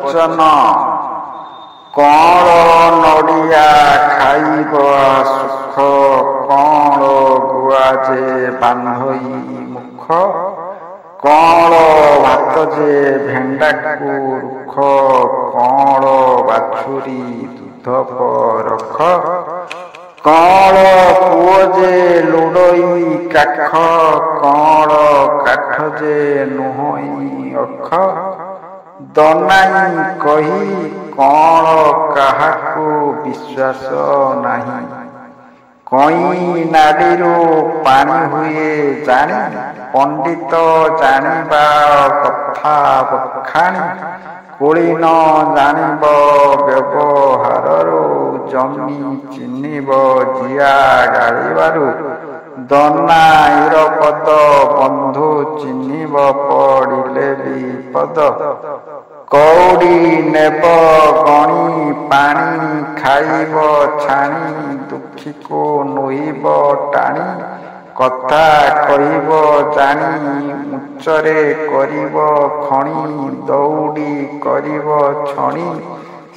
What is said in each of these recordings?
ବଚନ କଅଁଳ ନଡ଼ିଆ ଖାଇବ ସୁଖ କଅଁଳ ଗୁଆ ଯେ ବାନ୍ଧଇ ମୁଖ କଅଁଳ ଭାତ ଯେ ଭେଣ୍ଡାକୁ ରୁଖ କଅଁଳ ବାଛୁରୀ ଦୁଧ ପରଖ କଅଁଳ ପୁଅ ଯେ ଲୁଡ଼ଇ କାଠ କଅଁଳ କାଠ ଯେ ନୁହଁଇ ଅଖ ଦନାଇ କହି କଅଁଳ କାହାକୁ ବିଶ୍ୱାସ ନାହିଁ କଇଁ ନାଡ଼ିରୁ ପାଣି ହୁଏ ଜାଣି ପଣ୍ଡିତ ଜାଣିବା କଥା ବଖାଣି କୁଳିନ ଜାଣିବ ବ୍ୟବହାରରୁ ଜମି ଚିହ୍ନିବ ଜିଆ ଗାଳିବାରୁ ଦନା ଇରପଦ ବନ୍ଧୁ ଚିହ୍ନିବ ପଡ଼ିଲେ ବିପଦ କଉଡ଼ି ନେବ ଗଣି ପାଣି ଖାଇବ ଛାଣି ଦୁଃଖୀକୁ ନୁହିବ ଟାଣି କଥା କହିବ ଜାଣି ଉଚ୍ଚରେ କରିବ ଖଣି ଦଉଡ଼ି କରିବ ଛଣି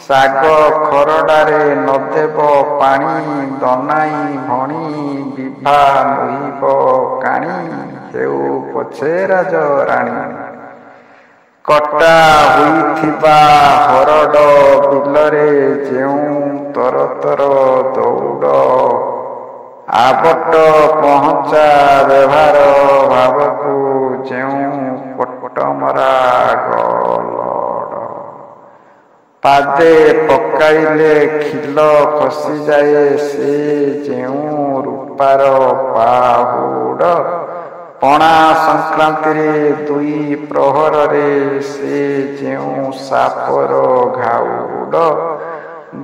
ଶାଗ ଖରଡ଼ାରେ ନଦେବ ପାଣି ଦନାଇ ଭଣି ବିଭା ନୁହିବ କାଣି ହେଉ ପଛେ ରାଜରାଣୀ କଟା ହୋଇଥିବା ହରଡ଼ ବିଲରେ ଯେଉଁ ତରତର ଦୌଡ଼ ଆବଟ ପହଞ୍ଚା ବ୍ୟବହାର ଭାବକୁ ଯେଉଁ ପଟମରା ଗଲଡ଼ ପାଦେ ପକାଇଲେ ଖିଲ ଖସିଯାଏ ସେ ଯେଉଁ ରୂପାର ପାହୁଡ଼ ପଣା ସଂକ୍ରାନ୍ତିରେ ଦୁଇ ପ୍ରହରରେ ସେ ଯେଉଁ ସାପର ଘାଉଡ଼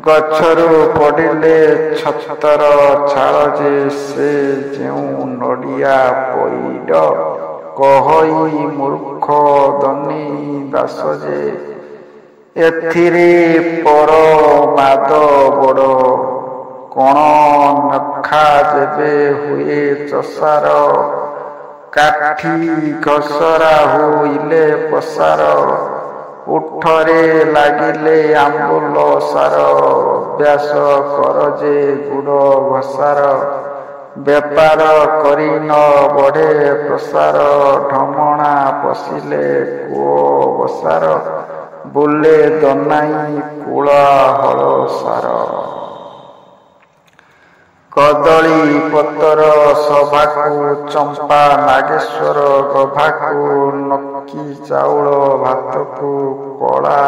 ଗଛରୁ ପଡ଼ିଲେ ଛତର ଛାଳ ଯେ ସେ ଯେଉଁ ନଡ଼ିଆ ପଇଡ଼ କହଇ ମୂର୍ଖ ଧନୀ ଦାସ ଯେ ଏଥିରେ ପରମାଦ ବଡ଼ କଣ ନଖା ଯେବେ ହୁଏ ଚଷାର କାଠି ଘସରା ହୋଇଲେ ପସାର ଉଠରେ ଲାଗିଲେ ଆମ୍ବୁଲ ସାର ଅଭ୍ୟାସ କର ଯେ ଗୁଡ଼ ଘସାର ବେପାର କରି ନ ବଢ଼େ ପ୍ରସାର ଢମଣା ପଶିଲେ କୂଅ ବସାର ବୁଲେ ଦନାଇ କୋଳାହଳ ସାର କଦଳୀ ପତର ସଭାକୁ ଚମ୍ପା ନାଗେଶ୍ୱର ଗଭାକୁ ନକି ଚାଉଳ ଭାତକୁ କଳା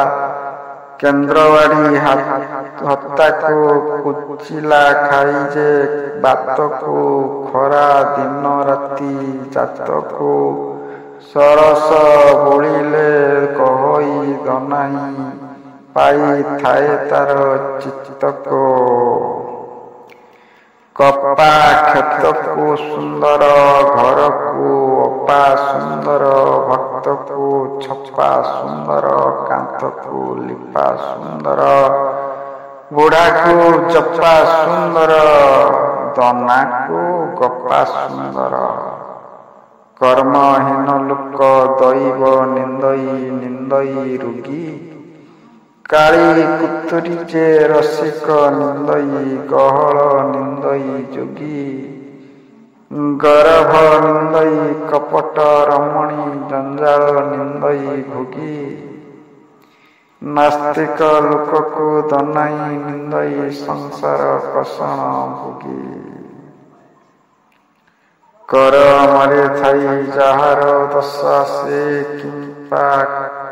କେନ୍ଦ୍ରବାଡ଼ି ହତାକୁ କୁଚିଲା ଖାଇ ଯେ ବାତକୁ ଖରା ଦିନ ରାତି ଜାତକୁ ସରସ ବୋଳିଲେ କହଇ ଦନାଇ ପାଇଥାଏ ତାର ଚିତ୍ତକୁ କପା କ୍ଷେତକୁ ସୁନ୍ଦର ଘରକୁ ଅପା ସୁନ୍ଦର ଭକ୍ତକୁ ଛପା ସୁନ୍ଦର କାନ୍ଥକୁ ଲିପା ସୁନ୍ଦର ବୁଢ଼ାକୁ ଚପା ସୁନ୍ଦର ଦନାକୁ ଗପା ସୁନ୍ଦର କର୍ମହୀନ ଲୋକ ଦଇବ ନିନ୍ଦଇ ନିନ୍ଦଇ ରୋଗୀ କାଳି କୁତୁରି ଯେ ରସିକ ନିନ୍ଦଇ ଗହଳ ନିନ୍ଦଇ ଯୋଗୀ ଗରଭ ନିନ୍ଦଇ କପଟ ରମଣୀ ଜଞ୍ଜାଳ ନିନ୍ଦଇ ଭୋଗୀ ନାସ୍ତିକ ଲୋକକୁ ଦନାଇ ନିନ୍ଦଇ ସଂସାର କଷଣ ଭୋଗୀ କରମରେ ଥାଇ ଯାହାର ଦଶା ସେ କିମ୍ପା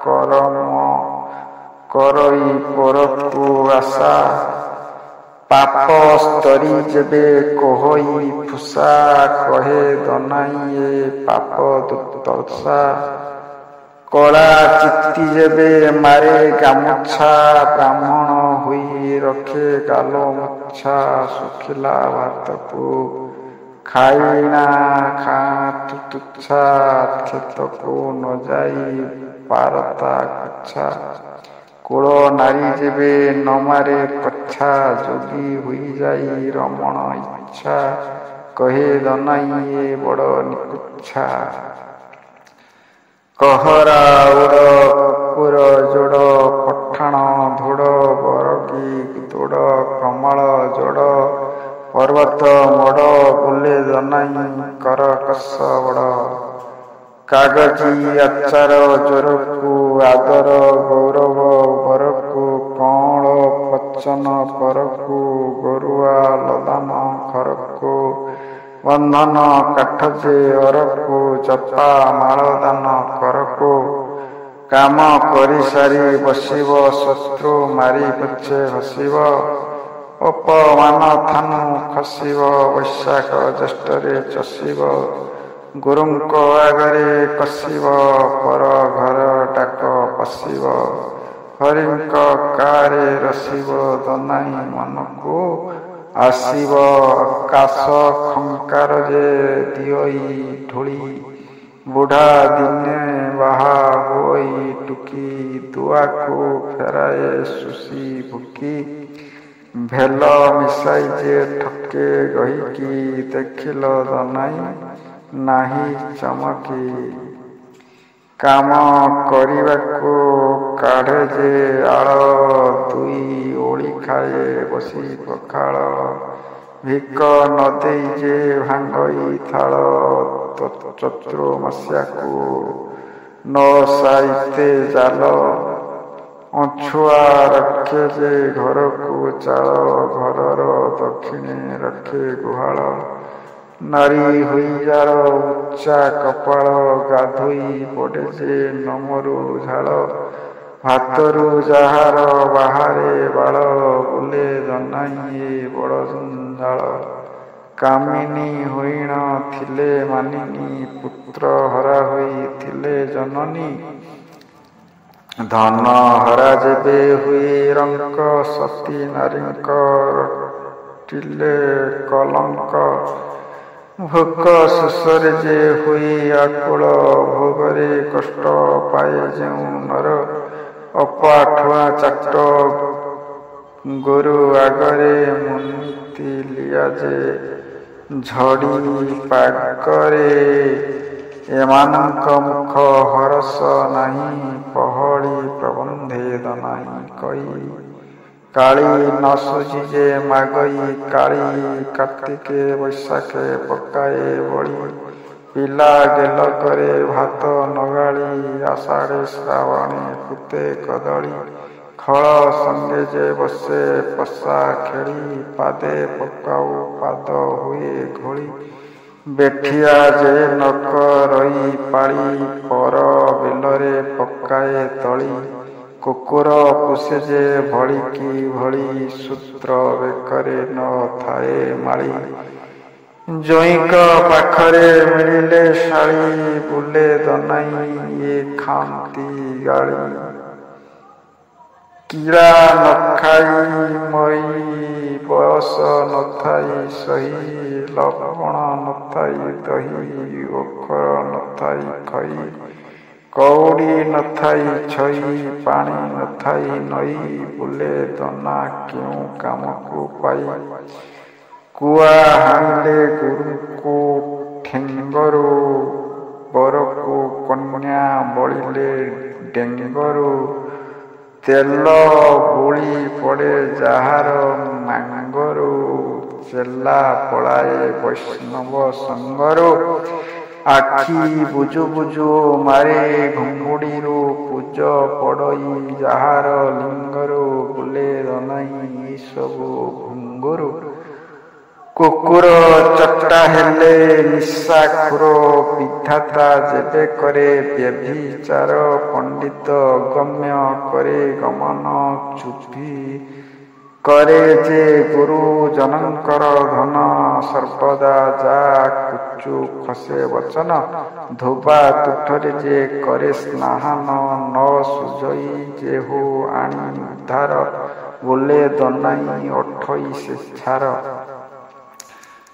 କରମ କରଇ ପରକୁ ଆଶା ପାପ ସ୍ତରୀ ଯେବେ କହଇ ଫୁସା କହେ ଦନାଇ ଏ ପାପ ଦୁର୍ଦଶା କଳା ଚିତ୍ତି ଯେବେ ମାରେ ଗାମୁଛା ବ୍ରାହ୍ମଣ ହୋଇ ରଖେ ଗାଲ ମୁଛା ଶୁଖିଲା ଭାତକୁ ଖାଇନା ଖାତୁ ତୁଚ୍ଛା କ୍ଷେତକୁ ନ ଯାଇ ପାରତା କୁଚ୍ଛା କୂଳ ନାରୀ ଯେବେ ନ ମାରେ କଛା ଯୋଗୀ ହୋଇଯାଇ ରମଣ ଇଚ୍ଛା କହେ ଦନାଇ ଏ ବଡ଼ ନିକୁଚ୍ଛା କହରା ଉଡ଼ କୁକୁର ଯୋଡ଼ ପଠ ପଠାଣ ଧୋଡ଼ ବରଗୀ ଦୋଡ଼ କମଳ ଯୋଡ଼ ପର୍ବତ ମୋଡ଼ ବୁଲେ ଦନାଇ କର କଷ ବଡ଼ କାଗଜି ଆଚାର ଜୋରକୁ ଆଦର ଗୌରବ ବରକୁ କଅଁଳ ପଚନ ପରକୁ ଗରୁଆ ଲଦାନ ଖରକୁ ବନ୍ଧନ କାଠ ଯେ ଅରକୁ ଚପା ମାଳ ଦାନ କରକୁ କାମ କରିସାରି ବସିବ ଶତ୍ରୁ ମାରି ପଛେ ହସିବ ଅପମାନ ଥାନୁ ଖସିବ ବୈଶାଖ ଜ୍ୟେଷ୍ଠରେ ଚଷିବ ଗୁରୁଙ୍କ ଆଗରେ କଷିବ ପର ଘର ଡାକ ପଶିବ ହରିଙ୍କ କାରେ ରସିବ ଦନାଇ ମନକୁ ଆସିବ ଆକାଶ ଖଙ୍କାର ଯେ ଦିଅଇ ଢୋଳି ବୁଢ଼ା ଦିନେ ବାହା ହୋଇ ଟୁକି ଦୁଆକୁ ଫେରାଏ ସୁଶି ଭୁକି ଭେଲ ମିଶାଇ ଯେ ଠକେ ଗହିକି ଦେଖିଲ ଦନାଇ ନାହିଁ ଚମକି କାମ କରିବାକୁ କାଢ଼େ ଯେ ଆଳ ଦୁଇ ଓଳି ଖାଏ ବସି ପଖାଳ ଭିକ ନ ଦେଇ ଯେ ଭାଙ୍ଗଇ ଥାଳ ଚତୁର୍ମାସ୍ୟାକୁ ନ ସାଇତେ ଜାଲ ଅଛୁଆ ରଖେ ଯେ ଘରକୁ ଚାଳ ଘରର ଦକ୍ଷିଣେ ରଖେ ଗୁହାଳ ନାରୀ ହୋଇ ଯାର ଉଚ୍ଚା କପାଳ ଗାଧୋଇ ପଡ଼େ ଯେ ନମରୁ ଝାଳ ଭାତରୁ ଯାହାର ବାହାରେ ବାଳ ବୁଲେ ଦନାଇ ବଡ଼ ଜଞ୍ଜାଳ କାମିନୀ ହୋଇଣ ଥିଲେ ମାନିନୀ ପୁତ୍ର ହରା ହୋଇଥିଲେ ଜନନୀ ଧନ ହରା ଯେବେ ହୁଏ ରଙ୍କ ସତୀ ନାରୀଙ୍କ ରଟିଲେ କଲଙ୍କ ଭୋକ ଶୋଷରେ ଯେ ହୋଇ ଆକୁଳ ଭୋଗରେ କଷ୍ଟ ପାଏ ଯେଉଁ ନର ଅପାଠୁଆ ଚାଟ ଗୋରୁ ଆଗରେ ମୁନିତି ଲିଆ ଯେ ଝଡ଼ି ପାଗରେ ଏମାନଙ୍କ ମୁଖ ହରସ ନାହିଁ ପହଳି ପ୍ରବନ୍ଧେ ଦନାଇ କଇ କାଳି ନ ସୁଝି ଯେ ମାଗଇ କାଳି କାର୍ତ୍ତିକେ ବୈଶାଖେ ପକାଏ ବଳି ପିଲା ଗେଲ କରେ ଭାତ ନଗାଳି ଆଷାଢ଼େ ଶ୍ରାବଣେ କୁତେ କଦଳୀ ଖଳ ସଙ୍ଗେ ଯେ ବସେ ପଶା ଖେଳି ପାଦେ ପକାଉ ପାଦ ହୁଏ ଘୋଳି ବେଠିଆ ଯେ ନକ ରହି ପାଳି ପର ବିଲରେ ପକାଏ ତଳି କୁକୁର ପୋଷେ ଯେ ଭଳିକି ଭଳି ସୂତ୍ର ବେକରେ ନ ଥାଏ ମାଳି ଜୋଇଁଙ୍କ ପାଖରେ ମିଳିଲେ ଶାଳି ବୁଲେ ଦନାଇ ଇଏ ଖାଆନ୍ତି ଗାଳି କିଳା ନ ଖାଇ ମଇ ବୟସ ନଥାଇ ସହି ଲବଣ ନଥାଇ ଦହି ଓଖର ନଥାଇ ଖଇ କଉଡ଼ି ନଥାଇ ଛଇ ପାଣି ନଥାଇ ନଈ ବୁଲେ ଦନା କେଉଁ କାମକୁ ପାଇ କୁଆ ହାଣିଲେ ଗୁରୁଙ୍କୁ ଠେଙ୍ଗରୁ ବରକୁ କନ୍ୟା ବଳିଲେ ଡେଙ୍ଗରୁ ତେଲ ବୋଳି ପଡ଼େ ଯାହାର ମାଙ୍ଗରୁ ଚେଲା ପଳାଏ ବୈଷ୍ଣବ ସଙ୍ଗରୁ ଆଖି ବୁଜୁ ବୁଜୁ ମାରେ ଘୁଙ୍ଗୁଡ଼ିରୁ ପୂଜ ପଡ଼ଇ ଯାହାର ଲିଙ୍ଗରୁ ବୁଲେ ଦନାଇ ସବୁ ଘୁଙ୍ଗୁରୁ କୁକୁର ଚଟା ହେଲେ ନିଶାଖୋର ବିଧାତା ଯେବେ କରେ ବ୍ୟଭିଚାର ପଣ୍ଡିତ ଗମ୍ୟ କରେ ଗମନ ଚୁପି करे जे गुरु जनंकर धन सर्वदा जा कुचु खसे वचन धोबा तुठरे जे करे स्नाहन न सुजई जे हो आणी उद्धार बोले दनाई अठई शिक्षार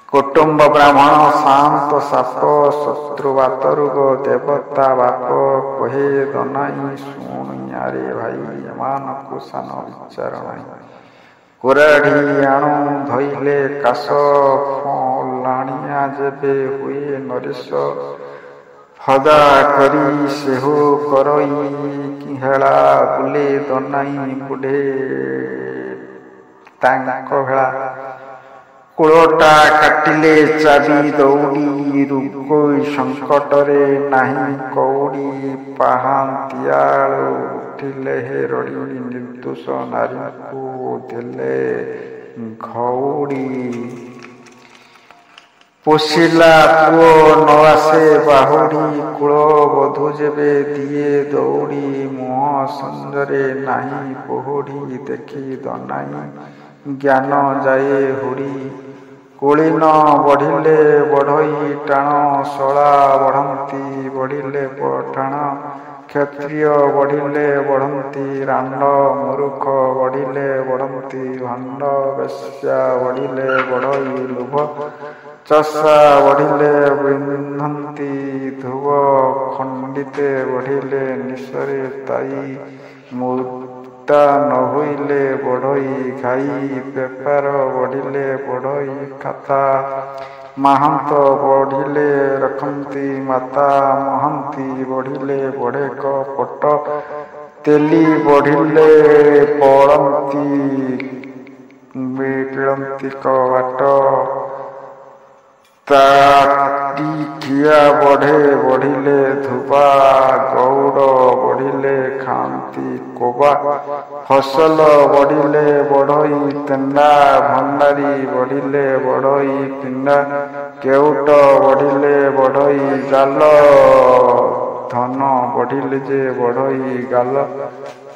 कुटुंब ब्राह्मण शांत साप शत्रु बातरुग देवता बाप कहे दनाई शुणियारे भाई एमान कुशन विचार नहीं कुराढ़ी आणु धइले काश फलाणिया जेबे हुए नरेश ହଦା କରି ସେହୁ କରଇ କିହେଳା ବୁଲେ ଦନାଇ ବୁଢ଼େ ତାଙ୍କ ଭେଳା କୂଳଟା କାଟିଲେ ଚାବି ଦୌଡ଼ି ରୁଗୋଇ ସଙ୍କଟରେ ନାହିଁ କଉଡ଼ି ପାହାନ୍ତିଆଳୁ ଉଠିଲେ ହେ ରଡ଼ି ନିର୍ଦ୍ଦୋଷ ନାରୀଙ୍କୁ ଦେଲେ ଘଉଡ଼ି ପୋଷିଲା ପୁଅ ନ ଆସେ ବାହୁଡ଼ି କୂଳ ବଧୂ ଯେବେ ଦିଏ ଦୌଡ଼ି ମୁହଁ ସଞ୍ଜରେ ନାହିଁ ପୋହୁଡ଼ି ଦେଖି ଦନାଇ ଜ୍ଞାନ ଯାଏ ହୁଡ଼ି କୁଳିନ ବଢ଼ିଲେ ବଢ଼ଇ ଟାଣ ଶଳା ବଢ଼ନ୍ତି ବଢ଼ିଲେ ପଠାଣ କ୍ଷତ୍ରିୟ ବଢ଼ିଲେ ବଢ଼ନ୍ତି ରାଣ୍ଡ ମୂରୁଖ ବଢ଼ିଲେ ବଢ଼ନ୍ତି ଭଣ୍ଡ ବେଶ୍ୟା ବଢ଼ିଲେ ବଢ଼ଇ ଲୋଭ ଚଷା ବଢ଼ିଲେ ବିନ୍ଧନ୍ତି ଧୁବ ଖଣ୍ଡିତେ ବଢ଼ିଲେ ନିଶରେ ତାଇ ମୁକ୍ତା ନ ହୋଇଲେ ବଢ଼ଇ ଘାଇ ବେପାର ବଢ଼ିଲେ ବଢ଼ଇ ଖାତା ମାହାନ୍ତ ବଢ଼ିଲେ ରଖନ୍ତି ମାତା ମହାନ୍ତି ବଢ଼ିଲେ ବଢ଼େ କପଟ ତେଲି ବଢ଼ିଲେ ପଡ଼ନ୍ତି ବିକିଳନ୍ତି କବାଟ ତାଟିକିଆ ବଢ଼େ ବଢ଼ିଲେ ଧୋବା ଗଉଡ଼ ବଢ଼ିଲେ ଖାଆନ୍ତି କୋବା ଫସଲ ବଢ଼ିଲେ ବଢ଼ଇ ତେଣ୍ଡା ଭଣ୍ଡାରୀ ବଢ଼ିଲେ ବଢ଼ଇ ପିଣ୍ଡା କେଉଟ ବଢ଼ିଲେ ବଢ଼ଇ ଜାଲ ଧନ ବଢ଼ିଲେ ଯେ ବଢ଼ଇ ଗାଲ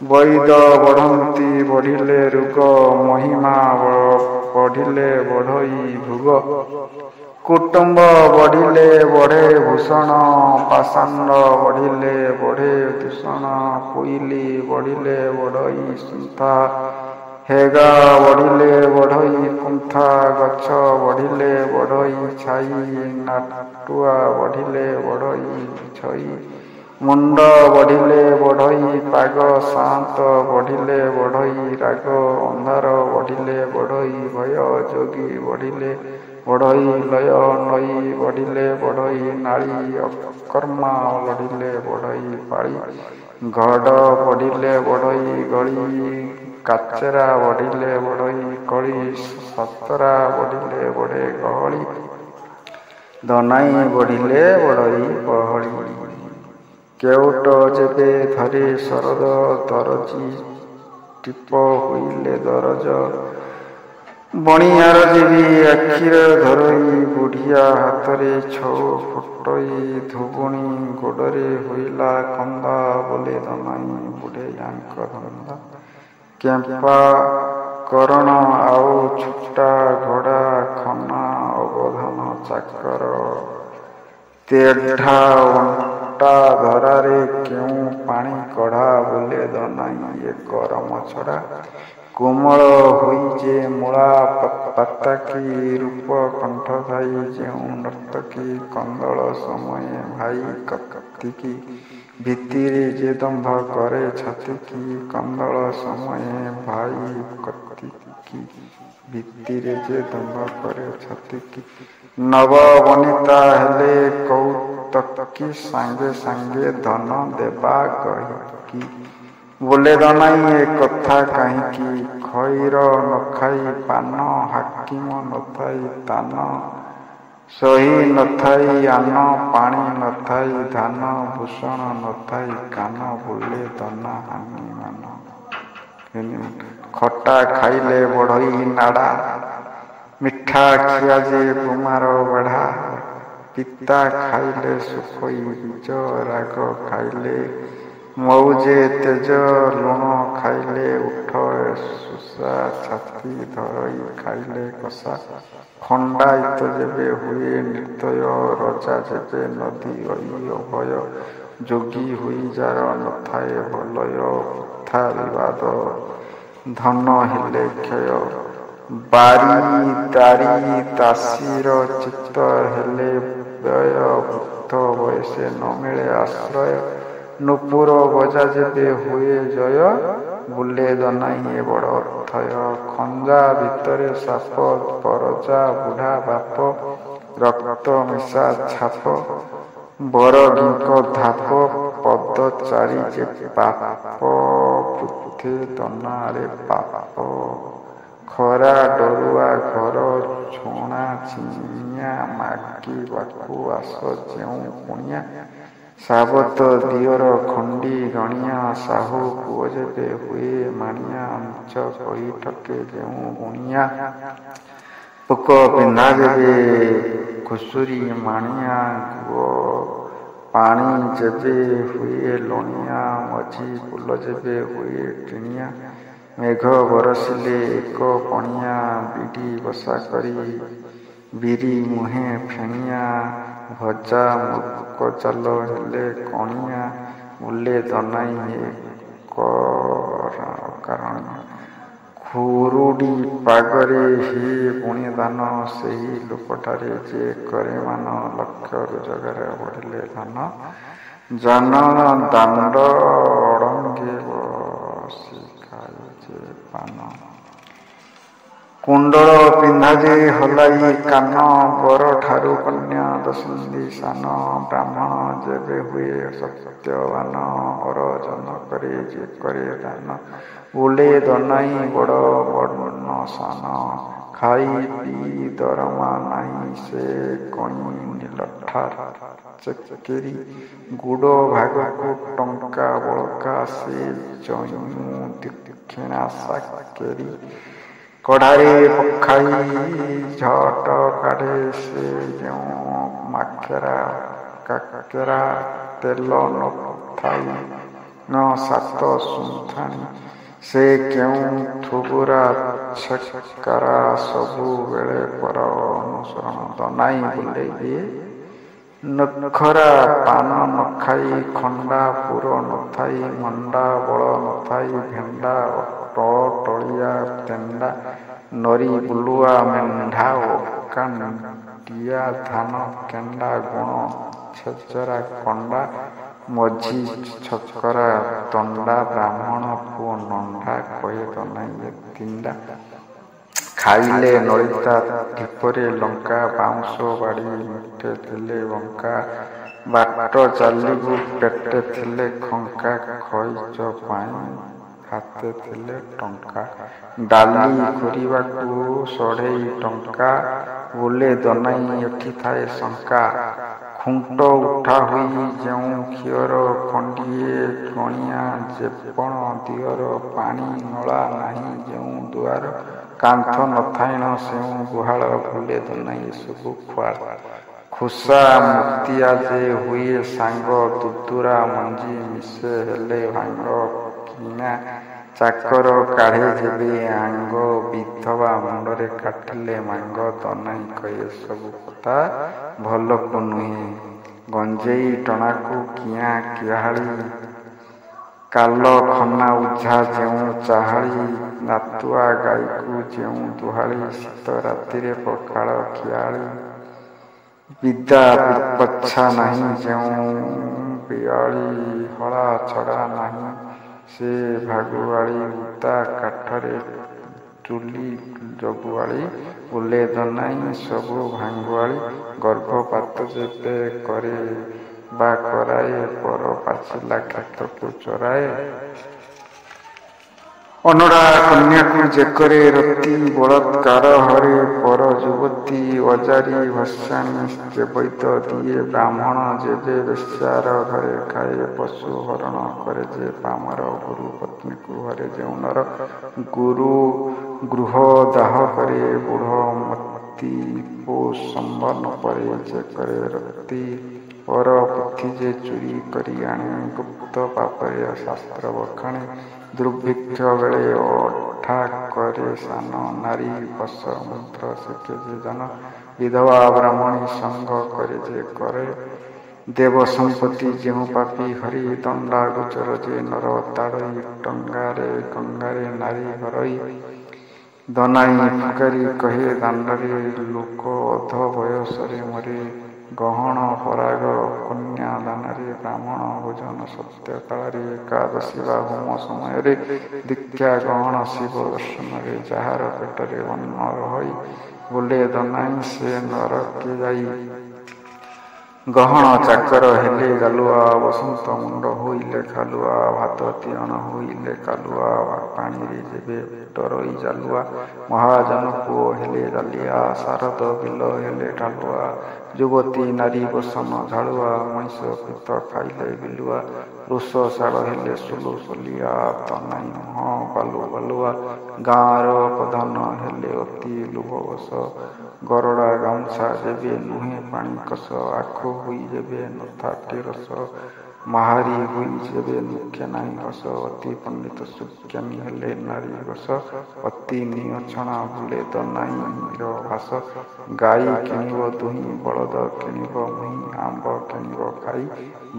ବୈଦ ବଢ଼ନ୍ତି ବଢ଼ିଲେ ରୁଗ ମହିମା ବଢ଼ିଲେ ବଢ଼ଇ ଭୋଗ କୁଟୁମ୍ବ ବଢ଼ିଲେ ବଢ଼େ ଭୂଷଣ ପାଷାଣ୍ଡ ବଢ଼ିଲେ ବଢ଼େ ଦୂଷଣ କୋଇଲି ବଢ଼ିଲେ ବଢ଼ଇ ସୁନ୍ଥା ହେଗା ବଢ଼ିଲେ ବଢ଼ଇ କୁନ୍ଥା ଗଛ ବଢ଼ିଲେ ବଢ଼ଇ ଛାଇ ନାଟୁଆ ବଢ଼ିଲେ ବଢ଼ଇ ଛଇ ମୁଣ୍ଡ ବଢ଼ିଲେ ବଢ଼ଇ ପାଗ ଶାନ୍ତ ବଢ଼ିଲେ ବଢ଼ଇ ରାଗ ଅନ୍ଧାର ବଢ଼ିଲେ ବଢ଼ଇ ଭୟ ଯୋଗୀ ବଢ଼ିଲେ ବଢ଼ଇ ଲୟ ନଈ ବଢ଼ିଲେ ବଢ଼ଇ ନାଳି ଅକର୍ମା ବଢ଼ିଲେ ବଢ଼ଇ ପାଳି ଘଡ଼ ବଢ଼ିଲେ ବଢ଼ଇ ଗଳି କାଚେରା ବଢ଼ିଲେ ବଢ଼ଇ କଳି ସତରା ବଢ଼ିଲେ ବଢ଼େ ଗହଳି ଦନାଇ ବଢ଼ିଲେ ବଢ଼ଇ ପହଳି କେଉଟ ଯେବେ ଧରେ ଶରଦ ଦରଜି ଟିପ ହୋଇଲେ ଦରଜ ବଣିଆର ଯେବି ଆଖିର ଧରଇ ବୁଢ଼ିଆ ହାତରେ ଛଉ ଫୁଟଇ ଧୁବୁଣି ଗୋଡ଼ରେ ହୋଇଲା କନ୍ଦା ବୋଲେ ଦନାଇ ବୁଢ଼େ ୟାଙ୍କ ଧନ୍ଦା କେମ୍ପା କରଣ ଆଉ ଛୋଟା ଘୋଡ଼ା ଖନା ଅବଧାନ ଚାକର ତେଢ଼ା ଅଣ୍ଟା ଧରାରେ କେଉଁ ପାଣି କଢ଼ା ବୋଲେ ଦନାଇ ଏ ଗରମ ଛଡ଼ା କୋମଳ ହୋଇ ଯେ ମୂଳା ପାତାକି ରୂପ କଣ୍ଠ ଥାଇ ଯେଉଁ ନର୍ତ୍ତକୀ କନ୍ଦଳ ସମୟେ ଭାଇ କତିକି ଭିତିରେ ଯେ ଦମ୍ଭ କରେ ଛାତିକି କନ୍ଦଳ ସମୟେ ଭାଇ କତିକି ଭିତିରେ ଯେ ଦମ୍ଭ କରେ ଛାତିକି ନବ ବନିତା ହେଲେ କୌତକି ସାଙ୍ଗେ ସାଙ୍ଗେ ଧନ ଦେବା ଗହିକି ବୋଲେ ଦନାଇ ଏ କଥା କାହିଁକି ଖଇର ନଖାଇ ପାନ ହାକିମ ନଥାଇ ତାନ ସହି ନଥାଇ ଆନ ପାଣି ନଥାଇ ଧାନ ଭୂଷଣ ନଥାଇ କାନ ବୋଲେ ଦନା ହାନି ମାନ ଖଟା ଖାଇଲେ ବଢ଼ଇ ନାଡ଼ା ମିଠା ଖିଆ ଯେ କୁମାର ବଢ଼ା ପିତା ଖାଇଲେ ସୁଖଇ ବୀଜ ରାଗ ଖାଇଲେ ମଉଜେ ତେଜ ଲୁଣ ଖାଇଲେ ଉଠ ସୁସା ଛାତି ଧରଇ ଖାଇଲେ କଷା ଖଣ୍ଡାୟିତ ଯେବେ ହୁଏ ନିର୍ଦ୍ଦୟ ରଜା ଯେବେ ନଦୀ ଅଭୟ ଯୋଗୀ ହୋଇ ଯାର ନଥାଏ ଭଲୟ ପଥା ବିବାଦ ଧନ ହେଲେ କ୍ଷୟ ବାରି ଦାରି ଦାସୀର ଚିତ୍ତ ହେଲେ ବ୍ୟୟ ବୃଦ୍ଧ ବୟସେ ନ ମିଳେ ଆଶ୍ରୟ ନୂପୁର ଗଜା ଯେବେ ହୁଏ ଜୟ ବୁଲେ ଦନାଇ ବଡ଼ ଅଥୟ ଖଞ୍ଜା ଭିତରେ ସାପ ପରଜା ବୁଢ଼ା ବାପ ରକ୍ତ ମିଶା ଛାପ ବରଗିଙ୍କ ଧାପ ପଦଚାରି ଯେ ପାପ ବୃଦ୍ଧେ ଦନାରେ ପାପ ଖରା ଡରୁଆ ଘର ଝୁଣା ଚିଣିଆ ମାଗିବାକୁ ଆସ ଯେଉଁ କୁଣିଆ ସାବତ ଦିଅର ଖଣ୍ଡି ଗଣିଆ ସାହୁ ପୁଅ ଯେବେ ହୁଏ ମାଣିଆ ମିଛ କହି ଠକେ ଯେଉଁ ଗୁଣିଆ ପୋକ ପିନ୍ଧା ଯେବେ ଘୁଷୁରି ମାଣିଆ ଗୁଅ ପାଣି ଯେବେ ହୁଏ ଲଣିଆ ମଝି ପୁଲ ଯେବେ ହୁଏ ଟିଣିଆ ମେଘ ବରସିଲେ ଏକ ପଣିଆ ବିଡ଼ି ବସା କରି ବିରି ମୁହେଁ ଫେଣିଆ ଭଜା ମୃଗ ଚାଲ ହେଲେ କଣିଆ ବୁଲେ ଦନାଇ ହେ କାରଣିଆ ଖୁରୁଡ଼ି ପାଗରେ ହେ ପୁଣି ଦାନ ସେହି ଲୋକଠାରେ ଯେ କରେ ମାନ ଲକ୍ଷ ରୋଜଗାର ବଢ଼ିଲେ ଧନ ଜନ ଦାଣ୍ଡ ଅଡ଼ଙ୍ଗେ ବସି ଖାଏ ଯେ ପାନ କୁଣ୍ଡଳ ପିନ୍ଧା ଯେ ହଲାଇ କାନ ବର ଠାରୁ କନ୍ୟା ଦଶନ୍ଧି ସାନ ବ୍ରାହ୍ମଣ ଯେବେ ହୁଏ ସତ୍ୟବାନ ଅରଜନ କରେ ଯେ କରେ ଦାନ ବୁଲେ ଦନାଇ ବଡ଼ ବର୍ଣ୍ଣ ସାନ ଖାଇ ପିଇ ଦରମା ନାହିଁ ସେ କଇଁ ନିଲଠା ଚେକେରି ଗୁଡ଼ ଭାଗକୁ ଟଙ୍କା ବଳକା ସେ ଜଇଁ ଦକ୍ଷିଣା ସାକେରି କଢ଼ାରେ ପକାଇ ଝଟ କାଢ଼େ ସେ ଯେଉଁ ମାଖେରା କାକେରା ତେଲ ନଥାଇ ନ ସାତ ସୁନ୍ଥାଣି ସେ କେଉଁ ଥୁବୁରା ଛେକାରା ସବୁବେଳେ ପର ଅନୁସରଣ ଦନାଇ ବୁଲେ ଦିଏ ନଖରା ପାନ ନଖାଇ ଖଣ୍ଡା ପୁର ନଥାଇ ମଣ୍ଡା ବଳ ନଥାଇ ଭେଣ୍ଡା ଟଳିଆ ତେଣ୍ଡା ନରି ବୁଲୁଆ ମେଣ୍ଢା ଓକାଣ୍ଡିଆ ଧାନ କେଣ୍ଡା ଗୁଣ ଛେଚରା କଣ୍ଡା ମଝି ଛକରା ତଣ୍ଡା ବ୍ରାହ୍ମଣ ପୁଅ ନଣ୍ଡା କହେ ଦନାଇ ତିଣ୍ଡା ଖାଇଲେ ନଳିତା ଢିପରେ ଲଙ୍କା ବାଉଁଶ ବାଡ଼ି ମୁଠେ ଥିଲେ ବଙ୍କା ବାଟ ଚାଲିବୁ ପେଟେ ଥିଲେ ଖଙ୍କା ଖଇଚ ପାଇଁ ହାତେ ଥିଲେ ଟଙ୍କା ଡାଲି ଘୁରିବାକୁ ଷଢ଼େଇ ଟଙ୍କା ବୁଲେ ଦନାଇ ଏଠି ଥାଏ ଶଙ୍କା ଖୁଣ୍ଟ ଉଠା ହୋଇ ଯେଉଁ ଖିଅର ଖଣ୍ଡିଏ ଗଣିଆ ଯେପଣ ଦିଅର ପାଣି ନଳା ନାହିଁ ଯେଉଁ ଦୁଆର କାନ୍ଥ ନଥାଇଣ ସେଉଁ ଗୁହାଳ ବୁଲେ ଦନାଇ ଏସବୁ ଖୁଆଳ ଖୁସା ମୁକ୍ତିଆ ଯେ ହୁଏ ସାଙ୍ଗ ଦୁଦୁରା ମଞ୍ଜି ମିଶେ ହେଲେ ଭାଙ୍ଗ କିଣା ଚାକର କାଢ଼େ ଯେବେ ଆଙ୍ଗ ବିଧବା ମୁଣ୍ଡରେ କାଟିଲେ ମାଙ୍ଗ ଦନାଇ କହେ ସବୁ କଥା ଭଲକୁ ନୁହେଁ ଗଞ୍ଜେଇ ଟଣାକୁ କିଆଁ କିହାଳି କାଲ ଖନା ଉଝା ଯେଉଁ ଚାହାଳି ନାତୁଆ ଗାଈକୁ ଯେଉଁ ଦୁହାଳି ଶୀତ ରାତିରେ ପଖାଳ ଖିଆଳି ବିଦା ପଛା ନାହିଁ ଯେଉଁ ବିଆଳି ହଳା ଛଡ଼ା ନାହିଁ ସେ ଭାଗୁଆଳି ଉଦା କାଠରେ ଚୁଲି ଜଗୁଆଳି ବୁଲେ ଦନାଇ ସବୁ ଭାଙ୍ଗୁଆଳି ଗର୍ଭପାତ ଯେବେ କରେ ବା କରାଏ ପର ପାଚିଲା କ୍ଷେତକୁ ଚରାଏ ଅନଡ଼ା କନ୍ୟାକୁ ଯେକରେ ରତି ବଳତ୍କାର ହରେ ପର ଯୁବତୀ ଅଜାରି ଭସାଣି ଯେ ବୈତ ଦିଏ ବ୍ରାହ୍ମଣ ଯେବେ ବେଶ୍ୟାର ଘରେ ଖାଏ ପଶୁ ହରଣ କରେ ଯେ ପାମର ଗୁରୁ ପତ୍ନୀକୁ ହରେ ଯେଉଁ ନର ଗୁରୁ ଗୃହ ଦାହ କରେ ବୁଢ଼ ମତି ଓ ସମ୍ବନ ପରେ ଯେ କରେ ରତି ପର ପୋଥି ଯେ ଚୋରି କରି ଆଣେ ଗୁପ୍ତ ପାପରେ ଶାସ୍ତ୍ର ବଖାଣେ ଦୁର୍ଭିକ୍ଷ ବେଳେ ଅଠା କରେ ସାନ ନାରୀ ବସ ମନ୍ତ୍ର ଶିଖେ ଯେ ଜନ ବିଧବା ବ୍ରାହ୍ମଣୀ ସଙ୍ଗ କରେ ଯେ କରେ ଦେବ ସମ୍ପତ୍ତି ଯେଉଁ ପାପୀ ହରି ଦଣ୍ଡା ଗୋଚର ଯେ ନର ତାଡ଼ଇ ଟଙ୍ଗାରେ ଗଙ୍ଗାରେ ନାରୀ ହରଇ ଦନାଇ ଫୁକାରି କହେ ଦାଣ୍ଡରେ ଲୋକ ଅଧ ବୟସରେ ମରେ ଗହଣ ପରାଗ କନ୍ୟା ଦାନରେ ବ୍ରାହ୍ମଣ ଭୋଜନ ସତ୍ୟ କାଳରେ ଏକାଦଶୀ ବା ହୋମ ସମୟରେ ଦୀକ୍ଷା ଗହଣ ଶିବ ଦର୍ଶନରେ ଯାହାର ପେଟରେ ଅନ୍ନ ରହି ବୁଲେ ଦନାଇ ସେ ନରକେ ଯାଇ ଗହଣ ଚାକର ହେଲେ ଗାଲୁଆ, ବସନ୍ତ ମୁଣ୍ଡ ହୋଇଲେ ଖାଲୁଆ, ଭାତ ତିଅଣ ହୋଇଲେ କାଲୁଆ, ପାଣିରେ ଯେବେ ଡରଇ ଜାଲୁଆ, ମହାଜନ ପୁଅ ହେଲେ ଜାଲିଆ, ଶାରଦ ବିଲ ହେଲେ ଢାଲୁଆ, ଯୁବତୀ ନାରୀ ବସନ ଝାଳୁଆ, ମଣିଷ ପିତ ଖାଇଲେ ବିଲୁଆ, ରୋଷ ଶାଳ ହେଲେ ସୁଲୁ ସଲିଆ, ତନାଇ ମୁହଁ ବାଲୁ ବାଲୁଆ, ଗାଁର ପ୍ରଧାନ ହେଲେ ଅତି ଲୋଭବଶ, ଗରଡ଼ା ଗାମୁଛା ଯେବେ ନୁହେଁ ପାଣି କଷ, ଆଖୁ ହୋଇ ଯେବେ ନଥାକେ ରସ, ମାହାରି ହୋଇ ଯେବେ ମୁଖେ ନାହିଁ ହସ, ଅତି ପଣ୍ଡିତ ସୁଜ୍ଞାନୀ ହେଲେ ନାରୀ ବସ, ଅତି ନିଅଛଣା ଭୁଲେ ଦନାଇର ଭାସ, ଗାଈ କିଣିବ ଦୁହିଁ ବଳଦ କିଣିବ ମୁହିଁ, ଆମ୍ବ କିଣିବ ଖାଇ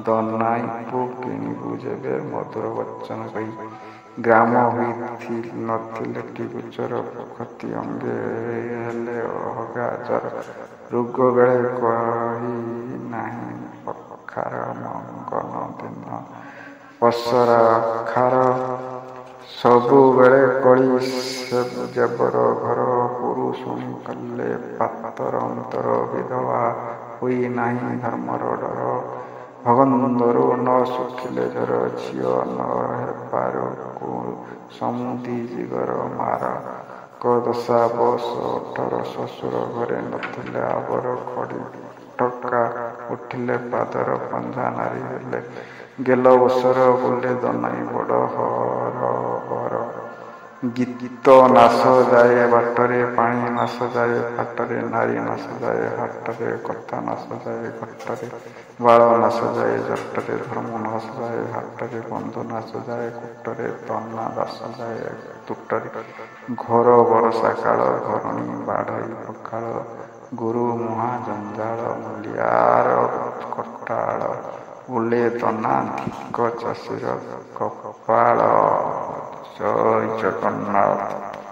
ଦନାଇକୁ କିଣିବୁ ଯେବେ ମଧୁର ବଚନ କହି, ଗ୍ରାମ ନଥିଲେ କି ଗୋଚର, ପ୍ରକୃତି ଅଙ୍ଗେ ହେଲେ ଅହଗା ଜର, ରୋଗ ବେଳେ କହି ନାହିଁ ପଖାର, ମଙ୍ଗନ ଦିନ ପସରା ଖାର, ସବୁବେଳେ କଳି ଜେବର ଘର, ପୁରୁଷୁଣୀ କଲେ ପାତର ଅନ୍ତର, ବିଧବା ହୋଇ ନାହିଁ ଧର୍ମର ଡର, ଭଗନ୍ଦରୁ ନ ଶୁଖିଲେ ଜ୍ୱର, ଝିଅ ନ ହେବାରୁ ସମୁଦି ଜିଗର ମାର, ଦଶା ବସ 18 ଶ୍ୱଶୁର ଘରେ ନଥିଲେ ଆବର, ଖଡ଼ି ଟକା ଉଠିଲେ ପାଦର ପଞ୍ଝା, ନାରୀ ହେଲେ ଗେଲ ବସର ବୁଲେ ଦନାଇ ବଡ଼ ହରବର, ଗୀତ ନାଶ ଯାଏ ବାଟରେ, ପାଣି ନାଶ ଯାଏ ଫାଟରେ, ନାରୀ ନାଶ ଯାଏ ହାଟରେ, କଥା ନାଶ ଯାଏ ଘଟରେ, ବାଳ ନାଶ ଯାଏ ଜଟରେ, ଧର୍ମ ନାଶ ଯାଏ ହାଟରେ, ବନ୍ଧୁ ନାଶ ଯାଏ କୁଟରେ, ଦନା ଦାସ ଯାଏ ତୁଟରେ, ଘୋର ବରଷା କାଳ ଘରଣୀ ବାଢ଼ଇ ପଖାଳ, ଗୁରୁ ମୁହାଁ ଜଞ୍ଜାଳ ମୂଲିଆର କଟାଳ, ବୁଲେ ଦନା ଧିକ ଚାଷୀର କପାଳ। ଜୟ ଜଗନ୍ନାଥ।